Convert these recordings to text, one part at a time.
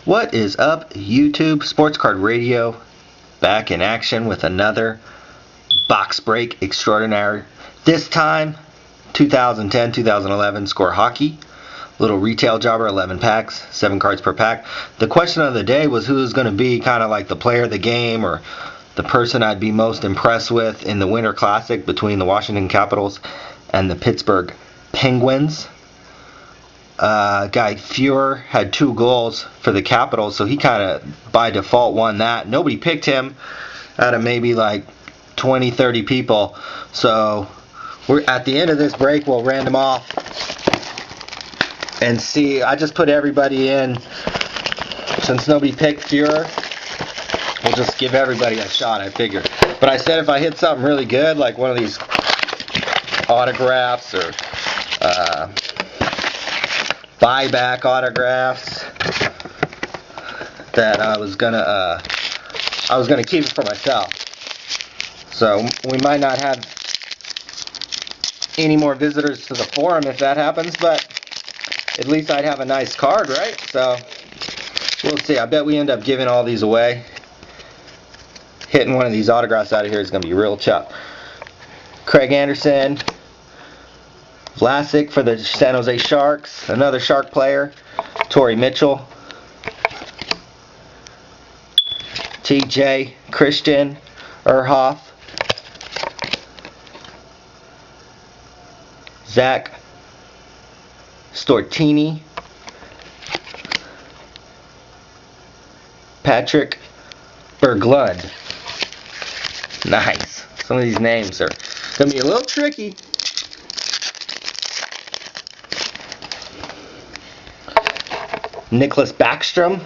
What is up, YouTube? Sports Card Radio back in action with another box break extraordinary. This time, 2010-2011 score hockey. Little retail jobber, 11 packs, 7 cards per pack. The question of the day was who's going to be kind of like the player of the game or the person I'd be most impressed with in the Winter Classic between the Washington Capitals and the Pittsburgh Penguins. Guy Fuhrer had 2 goals for the Capitals, so he kind of by default won that. Nobody picked him out of maybe like 20, 30 people. So we're at the end of this break, we'll random off and see. I just put everybody in. Since nobody picked Fuhrer, we'll just give everybody a shot, I figure. But I said if I hit something really good, like one of these autographs or buyback autographs, that I was gonna keep it for myself. So we might not have any more visitors to the forum if that happens, but at least I'd have a nice card, right? So we'll see. I bet we end up giving all these away. Hitting one of these autographs out of here is gonna be real tough. Craig Anderson, Vlasic for the San Jose Sharks, another Shark player, Torrey Mitchell, TJ Christian Erhoff, Zach Stortini, Patrick Berglund. Nice. Some of these names are going to be a little tricky. Nicholas Backstrom,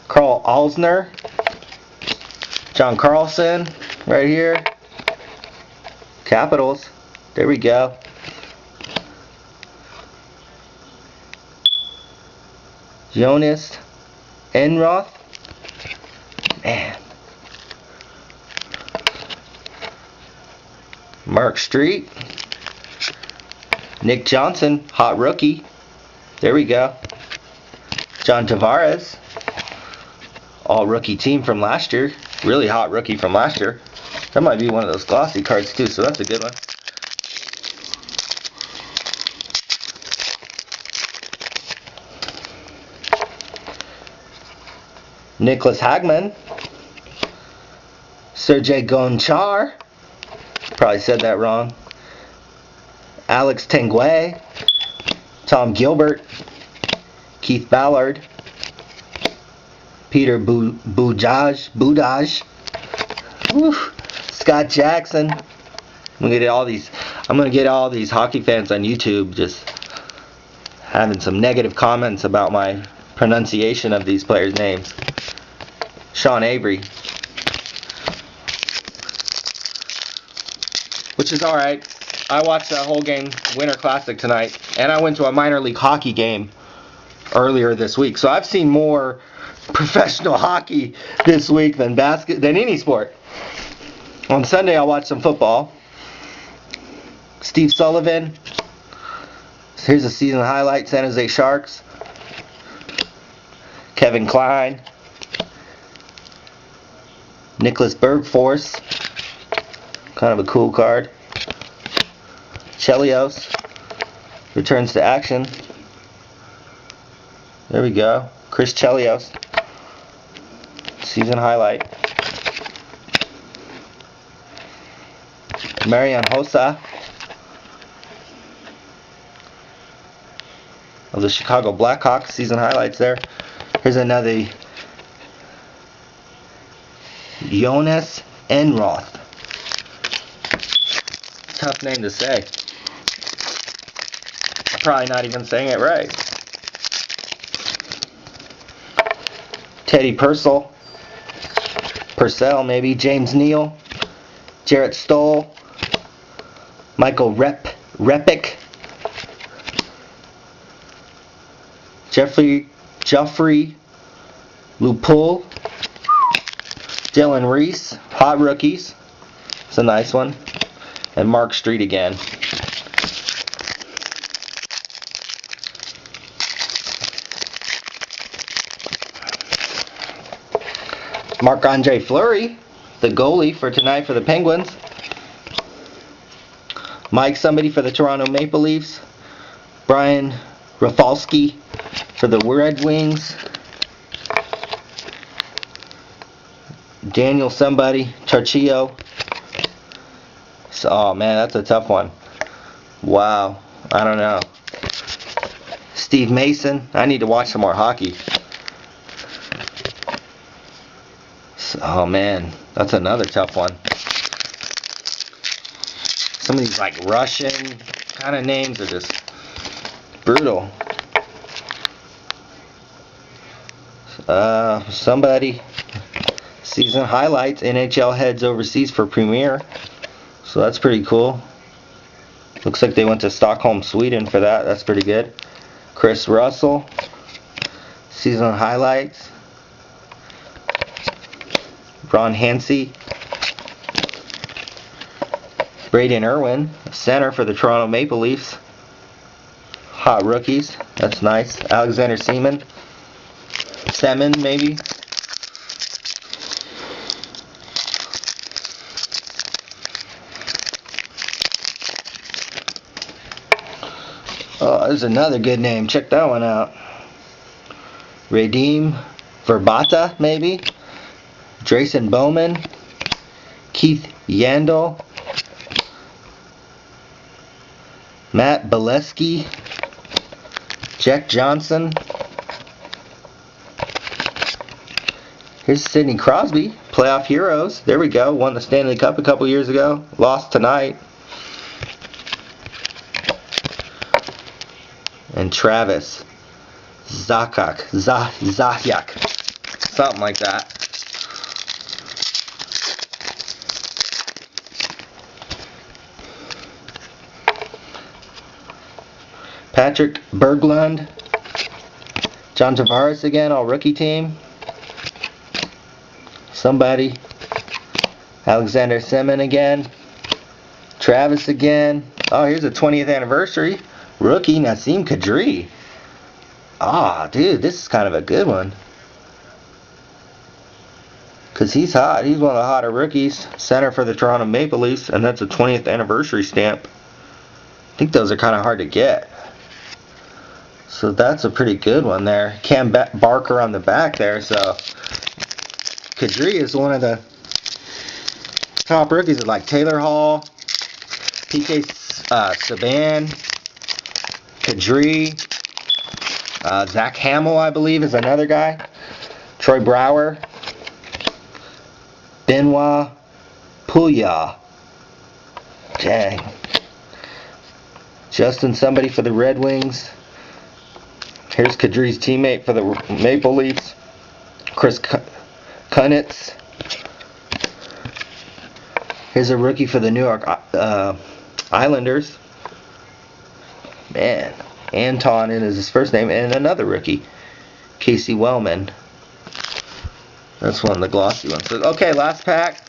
Carl Alsner, John Carlson, right here. Capitals. There we go. Jonas Enroth. Man. Mark Street. Nick Johnson, hot rookie. There we go. John Tavares, all rookie team from last year. Really hot rookie from last year. That might be one of those glossy cards too, so that's a good one. Nicholas Hagman, Sergei Gonchar, probably said that wrong. Alex Tanguay, Tom Gilbert, Keith Ballard, Peter Budaj, Scott Jackson. I'm gonna get all these hockey fans on YouTube just having some negative comments about my pronunciation of these players' names. Sean Avery, which is alright. I watched that whole game, Winter Classic tonight, and I went to a minor league hockey game earlier this week. So I've seen more professional hockey this week than any sport. On Sunday, I'll watch some football. Steve Sullivan. Here's a season highlight, San Jose Sharks. Kevin Klein. Nicholas Bergforce. Kind of a cool card. Chelios returns to action. There we go. Chris Chelios. Season highlight. Marian Hossa of the Chicago Blackhawks. Season highlights there. Here's another Jonas Enroth. Tough name to say. I'm probably not even saying it right. Teddy Purcell, maybe. James Neal, Jarrett Stoll, Michael Repick, Jeffrey Lupul, Dylan Reese, hot rookies. It's a nice one. And Mark Street again. Marc-Andre Fleury, the goalie for tonight for the Penguins. Mike somebody for the Toronto Maple Leafs. Brian Rafalski for the Red Wings. Daniel somebody, Tarchio. Oh man, that's a tough one. Wow, I don't know. Steve Mason. I need to watch some more hockey. Oh man, that's another tough one. Some of these like Russian kind of names are just brutal. Somebody. Season highlights. NHL heads overseas for premiere. So that's pretty cool. Looks like they went to Stockholm, Sweden for that. That's pretty good. Chris Russell. Season highlights. Ron Hansey. Braden Irwin, center for the Toronto Maple Leafs. Hot rookies. That's nice. Alexander Seaman. Maybe. Oh, there's another good name. Check that one out. Radim Verbata, maybe. Drayson Bowman. Keith Yandel. Matt Bolesky. Jack Johnson. Here's Sidney Crosby. Playoff Heroes. There we go. Won the Stanley Cup a couple years ago. Lost tonight. And Travis Zayak, something like that. Patrick Berglund, John Tavares again, all rookie team. Somebody, Alexander Semin again, Travis again. Oh, here's a 20th anniversary. Rookie, Nassim Kadri. Ah, dude, this is kind of a good one. Because he's hot. He's one of the hotter rookies. Center for the Toronto Maple Leafs. And that's a 20th anniversary stamp. I think those are kind of hard to get. So that's a pretty good one there. Cam Barker on the back there. So Kadri is one of the top rookies. Like Taylor Hall, PK Subban, Kadri, Zach Hamill, I believe, is another guy. Troy Brouwer, Benoit Pouliot. Dang. Justin somebody for the Red Wings. Here's Kadri's teammate for the Maple Leafs, Chris Kunitz. Here's a rookie for the New York Islanders. Man, Anton is his first name, and another rookie, Casey Wellman. That's one of the glossy ones. So, okay, last pack.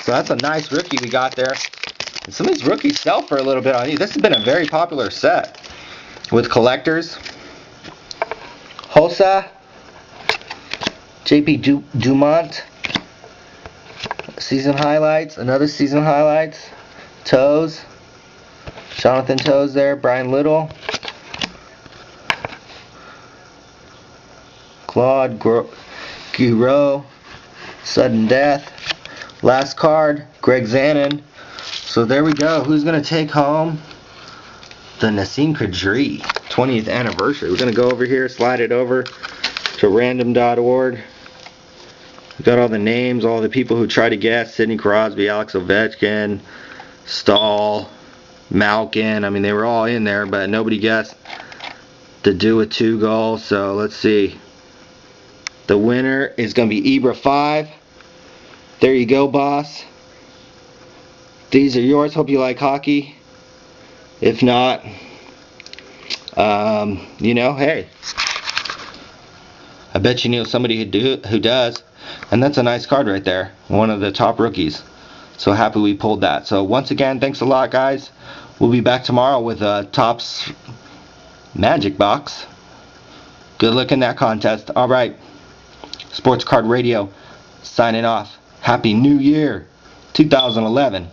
So that's a nice rookie we got there. And some of these rookies sell for a little bit on these. This has been a very popular set with collectors. Hossa, JP Dumont, season highlights, another season highlights. Toes, Jonathan Toes there, Brian Little, Claude Giroux, sudden death. Last card, Greg Zanin. So there we go. Who's going to take home the Nassim Kadri 20th anniversary? We're going to go over here, slide it over to random.org. We got all the names, all the people who try to guess. Sidney Crosby, Alex Ovechkin, Stahl, Malkin. I mean, they were all in there, but nobody guessed the do with 2 goals. So let's see. The winner is going to be Ibra 5. There you go, boss. These are yours. Hope you like hockey. If not, you know, hey, I bet you know somebody who does. And that's a nice card right there. One of the top rookies. So happy we pulled that. So once again, thanks a lot, guys. We'll be back tomorrow with a Topps Magic Box. Good luck in that contest. All right. Sports Card Radio signing off. Happy New Year 2011.